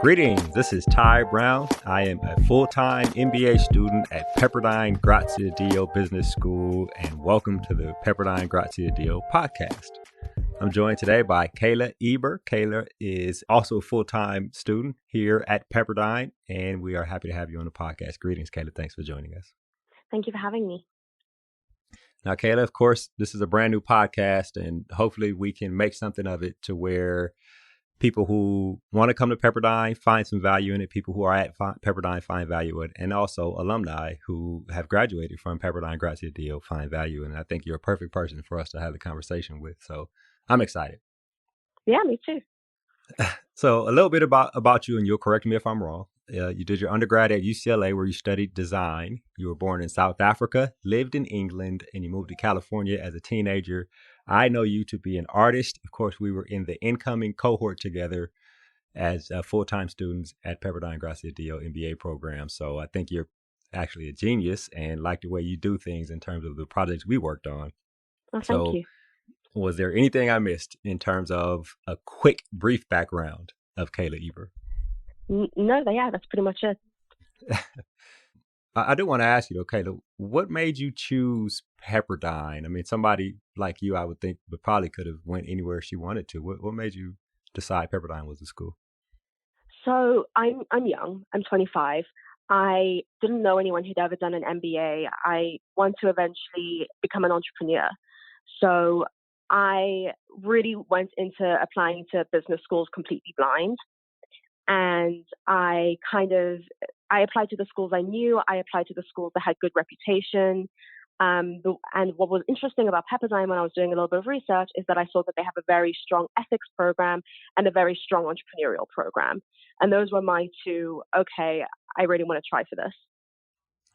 Greetings, this is Ty Brown. I am a full-time MBA student at Pepperdine Graziadio Business School, and welcome to the Pepperdine Graziadio podcast. I'm joined today by Kayla Eber. Kayla is also a full-time student here at Pepperdine, and we are happy to have you on the podcast. Greetings, Kayla. Thanks for joining us. Thank you for having me. Now, Kayla, of course, this is a brand new podcast, and hopefully we can make something of it to where people who want to come to Pepperdine find some value in it, people who are at Pepperdine find value in it, and also alumni who have graduated from Pepperdine Graziadio find value in it. I think you're a perfect person for us to have the conversation with. So I'm excited. Yeah, me too. So a little bit about you, and you'll correct me if I'm wrong. You did your undergrad at UCLA where you studied design. You were born in South Africa, lived in England, and you moved to California as a teenager. I know you to be an artist. Of course, we were in the incoming cohort together as full-time students at Pepperdine Graziadio MBA program. So I think you're actually a genius and like the way you do things in terms of the projects we worked on. Well, thank you. Was there anything I missed in terms of a quick, brief background of Kayla Eber? No, that's pretty much it. I do want to ask you, though, Kayla, what made you choose Pepperdine? I mean, somebody like you, I would think, but probably could have went anywhere she wanted to. What made you decide Pepperdine was the school? So I'm young. I'm 25. I didn't know anyone who'd ever done an MBA. I want to eventually become an entrepreneur. So I really went into applying to business schools completely blind. And I applied to the schools I knew. I applied to the schools that had good reputation. And what was interesting about Pepperdine when I was doing a little bit of research is that I saw that they have a very strong ethics program and a very strong entrepreneurial program. And those were my two, okay, I really want to try for this.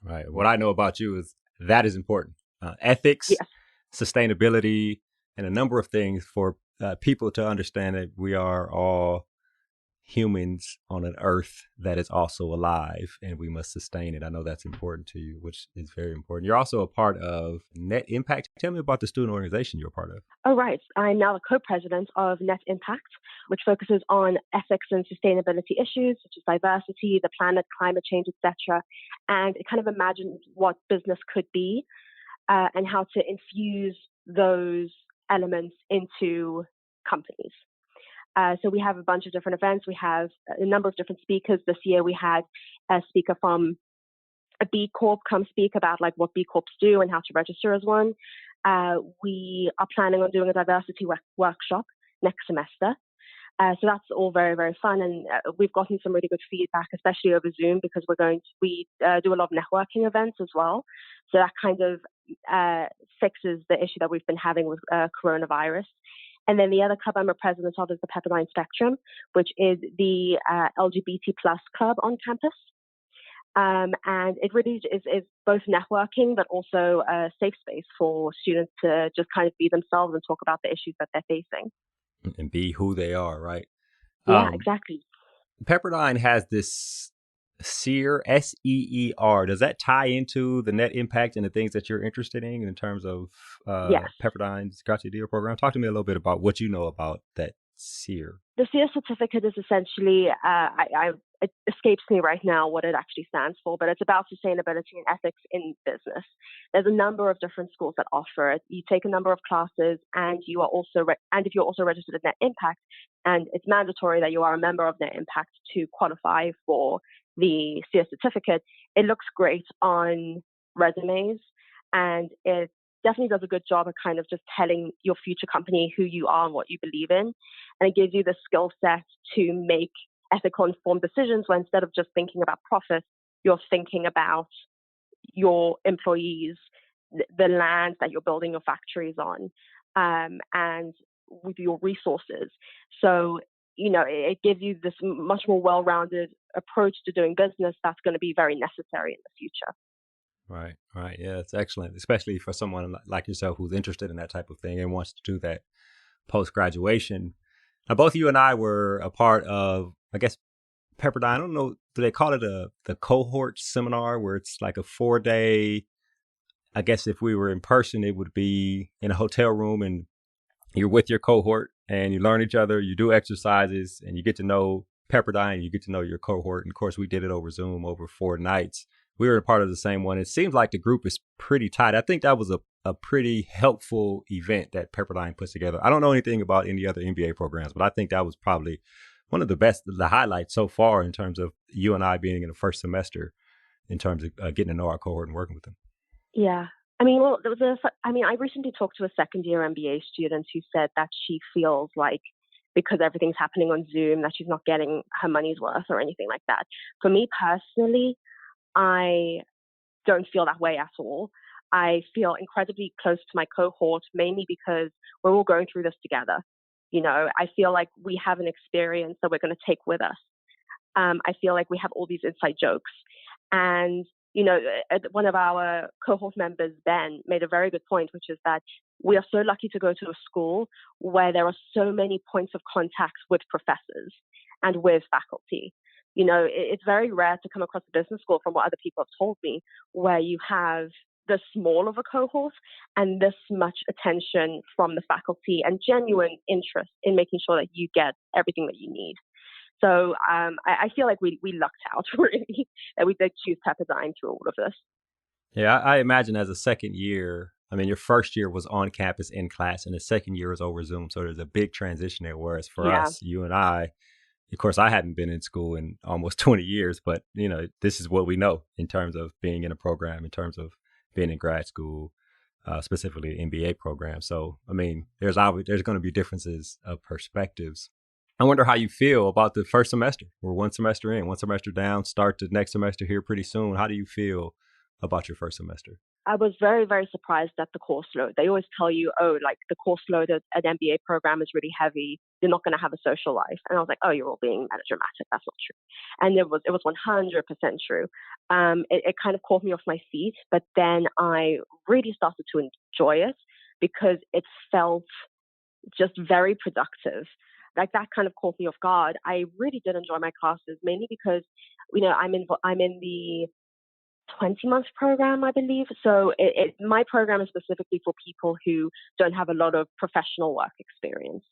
Right. What I know about you is that is important. Ethics, yes. Sustainability, and a number of things for people to understand that we are all humans on an earth that is also alive and we must sustain it. I know that's important to you, which is very important. You're also a part of Net Impact. Tell me about the student organization you're a part of. Oh, right. I'm now the co-president of Net Impact, which focuses on ethics and sustainability issues such as diversity, the planet, climate change, etc. And it kind of imagines what business could be and how to infuse those elements into companies. So we have a bunch of different events. We have a number of different speakers. This year we had a speaker from a B Corp come speak about like what B Corps do and how to register as one. We are planning on doing a diversity workshop next semester. So that's all very, very fun. And we've gotten some really good feedback, especially over Zoom, because we do a lot of networking events as well. So that kind of fixes the issue that we've been having with coronavirus. And then the other club I'm a president of is the Pepperdine Spectrum, which is the LGBT plus club on campus. And it really is both networking, but also a safe space for students to just kind of be themselves and talk about the issues that they're facing. And be who they are, right? Yeah, exactly. Pepperdine has this SEER, SEER. Does that tie into the Net Impact and the things that you're interested in terms of yes. Pepperdine's Graziadio program? Talk to me a little bit about what you know about that SEER. The SEER certificate is essentially, it escapes me right now what it actually stands for, but it's about sustainability and ethics in business. There's a number of different schools that offer it. You take a number of classes, and you are also, and if you're also registered at Net Impact, and it's mandatory that you are a member of Net Impact to qualify for the SEER certificate. It looks great on resumes, and it definitely does a good job of kind of just telling your future company who you are and what you believe in. And it gives you the skill set to make ethical informed decisions where instead of just thinking about profit, you're thinking about your employees, the land that you're building your factories on, and with your resources. So, it gives you this much more well-rounded approach to doing business that's going to be very necessary in the future. Right. Yeah, it's excellent, especially for someone like yourself who's interested in that type of thing and wants to do that post-graduation. Now, both you and I were a part of, I guess, Pepperdine. I don't know, do they call it the cohort seminar where it's like a 4-day, I guess if we were in person, it would be in a hotel room and you're with your cohort and you learn each other, you do exercises, and you get to know Pepperdine, you get to know your cohort. And of course, we did it over Zoom over 4 nights. We were a part of the same one. It seems like the group is pretty tight. I think that was a pretty helpful event that Pepperdine puts together. I don't know anything about any other MBA programs, but I think that was probably one of the best, the highlights so far in terms of you and I being in the first semester, in terms of getting to know our cohort and working with them. Yeah. I mean, well, I recently talked to a second year MBA student who said that she feels like because everything's happening on Zoom, that she's not getting her money's worth or anything like that. For me personally, I don't feel that way at all. I feel incredibly close to my cohort, mainly because we're all going through this together. I feel like we have an experience that we're going to take with us. I feel like we have all these inside jokes. And, one of our cohort members, Ben, made a very good point, which is that we are so lucky to go to a school where there are so many points of contact with professors and with faculty. It's very rare to come across a business school, from what other people have told me, where you have this small of a cohort and this much attention from the faculty and genuine interest in making sure that you get everything that you need. So I feel like we lucked out, really, that we did choose Pepperdine through all of this. Yeah, I imagine as a second year, I mean, your first year was on campus in class, and the second year was over Zoom. So there's a big transition there. Whereas for Yeah. us, you and I, of course, I hadn't been in school in almost 20 years, but this is what we know in terms of being in a program, in terms of being in grad school, specifically the MBA program. So, I mean, there's going to be differences of perspectives. I wonder how you feel about the first semester. We're one semester in, one semester down, start the next semester here pretty soon. How do you feel about your first semester? I was very, very surprised at the course load. They always tell you, oh, like the course load at an MBA program is really heavy. You're not going to have a social life. And I was like, oh, you're all being melodramatic. That's not true. And it was 100% true. It kind of caught me off my feet, but then I really started to enjoy it because it felt just very productive. Like that kind of caught me off guard. I really did enjoy my classes, mainly because, I'm in the 20-month program, I believe. So my program is specifically for people who don't have a lot of professional work experience.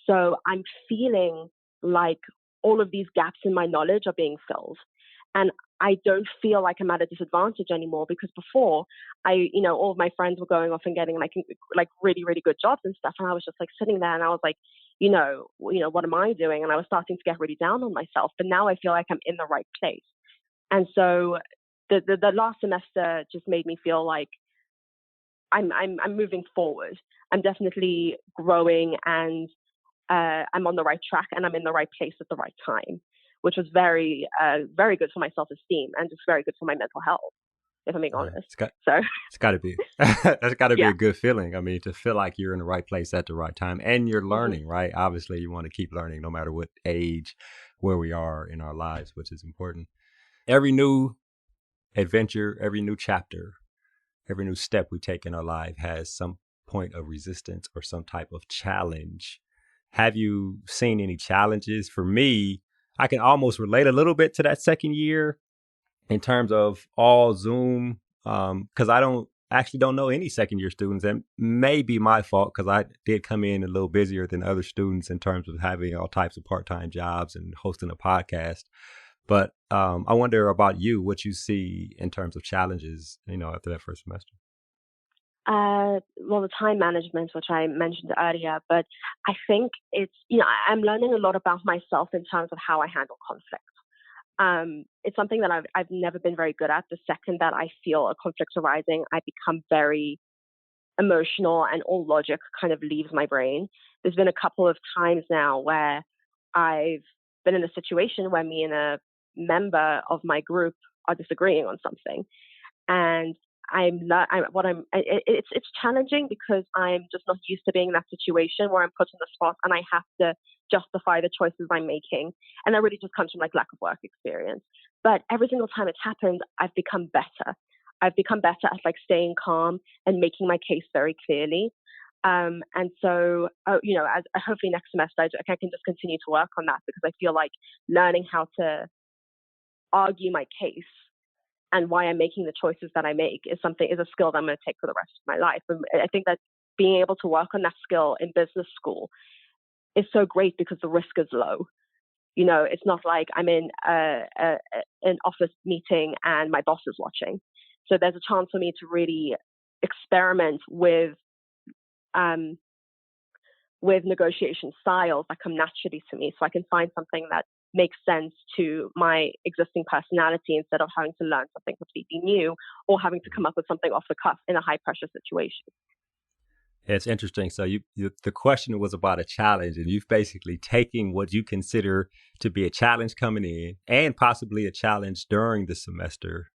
So I'm feeling like all of these gaps in my knowledge are being filled. And I don't feel like I'm at a disadvantage anymore, because before all of my friends were going off and getting like really, really good jobs and stuff. And I was just like sitting there and I was like, what am I doing? And I was starting to get really down on myself. But now I feel like I'm in the right place. And so the last semester just made me feel like I'm moving forward. I'm definitely growing, and I'm on the right track, and I'm in the right place at the right time, which was very, very good for my self-esteem and just very good for my mental health, if I'm being honest. It's got to be. That's got to be Yeah. a good feeling. I mean, to feel like you're in the right place at the right time, and you're learning, right? Obviously, you want to keep learning no matter what age, where we are in our lives, which is important. Every new adventure, every new chapter, every new step we take in our life has some point of resistance or some type of challenge. Have you seen any challenges? For me, I can almost relate a little bit to that second year in terms of all Zoom, because I don't know any second year students, and may be my fault because I did come in a little busier than other students in terms of having all types of part-time jobs and hosting a podcast. But I wonder about you, what you see in terms of challenges, after that first semester. Well, the time management, which I mentioned earlier, but I think I'm learning a lot about myself in terms of how I handle conflict. It's something that I've never been very good at. The second that I feel a conflict arising, I become very emotional and all logic kind of leaves my brain. There's been a couple of times now where I've been in a situation where me and a member of my group are disagreeing on something, and it's challenging because I'm just not used to being in that situation where I'm put on the spot and I have to justify the choices I'm making. And that really just comes from like lack of work experience. But every single time it's happened, I've become better. I've become better at like staying calm and making my case very clearly. And so, as hopefully next semester, I can just continue to work on that, because I feel like learning how to argue my case and why I'm making the choices that I make is a skill that I'm going to take for the rest of my life. And I think that being able to work on that skill in business school is so great because the risk is low. It's not like I'm in an office meeting and my boss is watching. So there's a chance for me to really experiment um, with negotiation styles that come naturally to me, so I can find something that makes sense to my existing personality instead of having to learn something completely new or having to come up with something off the cuff in a high pressure situation. It's interesting. So the question was about a challenge, and you've basically taken what you consider to be a challenge coming in, and possibly a challenge during the semester,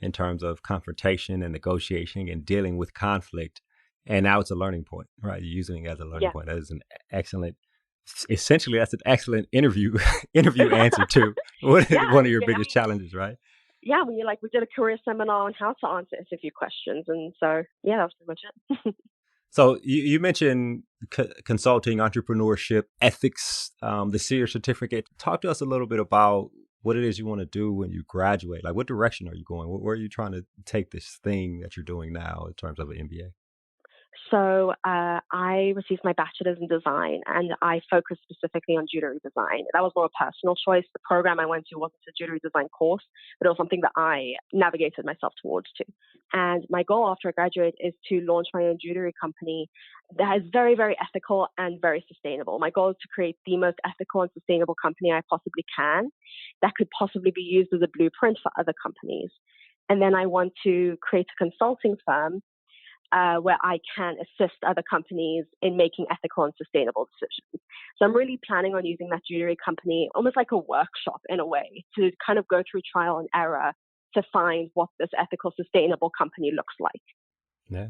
in terms of confrontation and negotiation and dealing with conflict. And now it's a learning point, right? You're using it as a learning Yeah. point. That is an excellent, essentially, that's an excellent interview interview answer to Yeah. one of your Yeah. biggest challenges, right? Yeah. When you're like, we did a career seminar on how to answer interview questions. And so, yeah, that was pretty much it. So you mentioned consulting, entrepreneurship, ethics, the SEER certificate. Talk to us a little bit about what it is you want to do when you graduate. Like, what direction are you going? Where are you trying to take this thing that you're doing now in terms of an MBA? So I received my bachelor's in design, and I focused specifically on jewelry design. That was more a personal choice. The program I went to wasn't a jewelry design course, but it was something that I navigated myself towards to. And my goal after I graduate is to launch my own jewelry company that is very, very ethical and very sustainable. My goal is to create the most ethical and sustainable company I possibly can that could possibly be used as a blueprint for other companies. And then I want to create a consulting firm where I can assist other companies in making ethical and sustainable decisions. So I'm really planning on using that jewelry company almost like a workshop in a way to kind of go through trial and error to find what this ethical, sustainable company looks like. Yeah,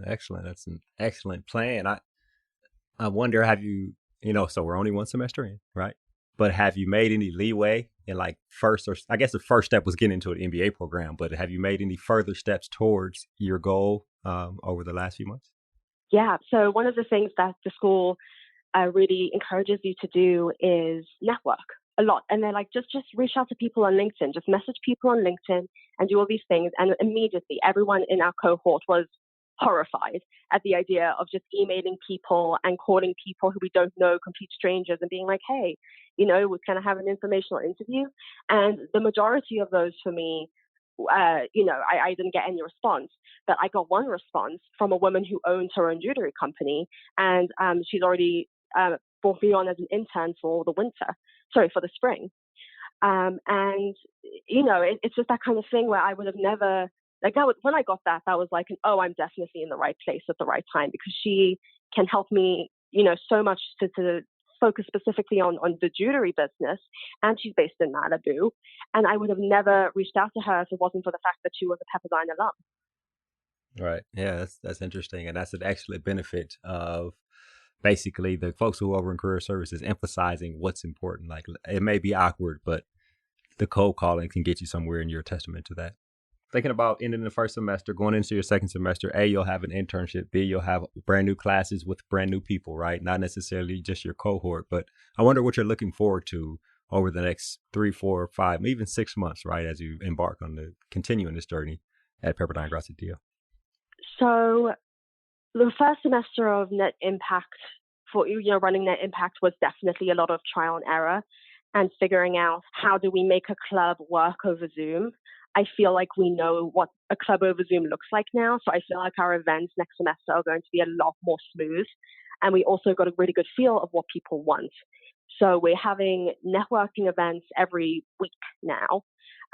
excellent. That's an excellent plan. I wonder, have you, so we're only one semester in, right? But have you made any leeway in, like, first, or I guess the first step was getting into an MBA program, but have you made any further steps towards your goal over the last few months? Yeah. So one of the things that the school really encourages you to do is network a lot. And they're like, just reach out to people on LinkedIn, just message people on LinkedIn and do all these things. And immediately everyone in our cohort was horrified at the idea of just emailing people and calling people who we don't know, complete strangers, and being like, hey, we kind of have an informational interview. And the majority of those for me, I didn't get any response, but I got one response from a woman who owns her own jewelry company, and she's already brought me on as an intern for for the spring. And it's just that kind of thing where I would have never like that. When I got that, that was like, oh, I'm definitely in the right place at the right time because she can help me, so much to focus specifically on the jewelry business, and she's based in Malibu. And I would have never reached out to her if it wasn't for the fact that she was a Pepperdine alum. Right. Yeah, that's interesting, and that's an excellent benefit of basically the folks who are over in career services emphasizing what's important. Like, it may be awkward, but the cold calling can get you somewhere, and you're a testament to that. Thinking about ending the first semester, going into your second semester, A, you'll have an internship. B, you'll have brand new classes with brand new people, right? Not necessarily just your cohort, but I wonder what you're looking forward to over the next 3, 4, 5, even 6 months, right? As you embark on continuing this journey at Pepperdine Graziadio. So the first semester of Net Impact for running Net Impact was definitely a lot of trial and error and figuring out how do we make a club work over Zoom. I feel like we know what a club over Zoom looks like now, so I feel like our events next semester are going to be a lot more smooth, and we also got a really good feel of what people want. So we're having networking events every week now.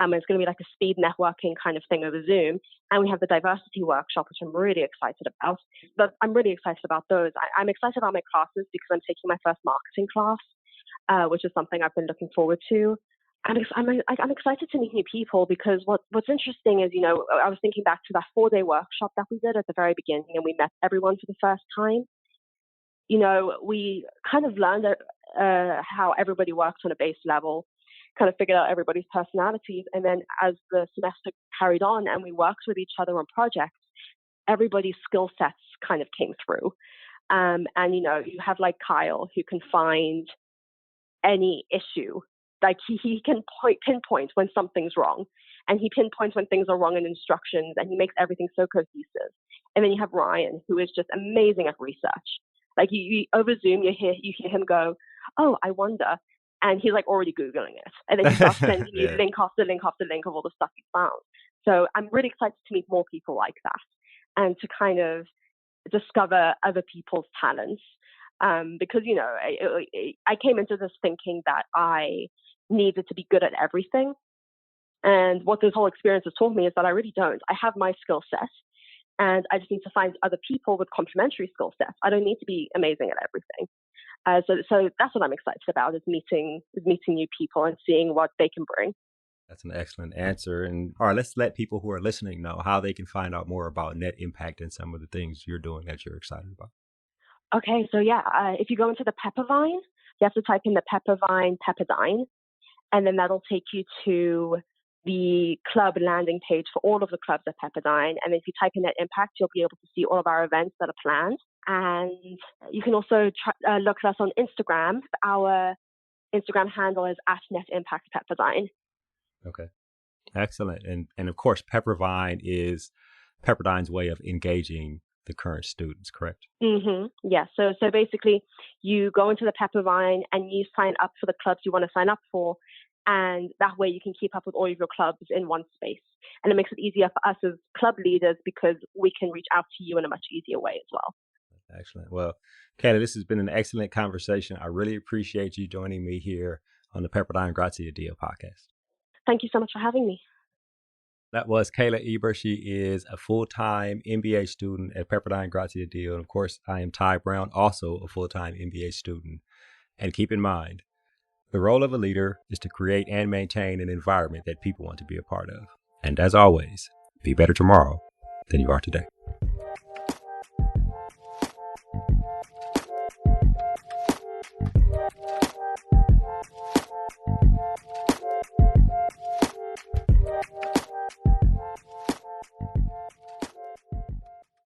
It's going to be like a speed networking kind of thing over Zoom. And we have the diversity workshop, which I'm really excited about. But I'm really excited about those. I'm excited about my classes because I'm taking my first marketing class, which is something I've been looking forward to. And I'm excited to meet new people because what's interesting is, I was thinking back to that 4-day workshop that we did at the very beginning, and we met everyone for the first time. We kind of learned how everybody works on a base level, kind of figured out everybody's personalities. And then as the semester carried on and we worked with each other on projects, everybody's skill sets kind of came through. And you have like Kyle, who can find any issue. Like he can pinpoint when something's wrong, and he pinpoints when things are wrong in instructions, and he makes everything so cohesive. And then you have Ryan, who is just amazing at research. Like you over Zoom, you hear him go, "Oh, I wonder and he's like already Googling it. And then he starts sending me Yeah. link after link after link of all the stuff he found. So I'm really excited to meet more people like that and to kind of discover other people's talents. Because, you know, I came into this thinking that I needed to be good at everything. And what this whole experience has taught me is that I really don't. I have my skill set, and I just need to find other people with complementary skill sets. I don't need to be amazing at everything. So that's what I'm excited about, is meeting new people and seeing what they can bring. That's an excellent answer. And all right, let's let people who are listening know how they can find out more about Net Impact and some of the things you're doing that you're excited about. Okay, so yeah, if you go into the Peppervine, you have to type in the Peppervine Pepperdine, and then that'll take you to the club landing page for all of the clubs at Pepperdine. And if you type in Net Impact, you'll be able to see all of our events that are planned. And you can also look at us on Instagram. Our Instagram handle is @Net Impact Pepperdine. Okay. Excellent. And of course, Peppervine is Pepperdine's way of engaging the current students, correct? Yeah. So basically, you go into the Peppervine and you sign up for the clubs you want to sign up for, and that way you can keep up with all of your clubs in one space. And it makes it easier for us as club leaders because we can reach out to you in a much easier way as well. Excellent. Well, Kayla, this has been an excellent conversation. I really appreciate you joining me here on the Pepperdine Graziadio podcast. Thank you so much for having me. That was Kayla Eber. She is a full-time MBA student at Pepperdine Graziadio. And of course, I am Ty Brown, also a full-time MBA student. And keep in mind, the role of a leader is to create and maintain an environment that people want to be a part of. And as always, be better tomorrow than you are today.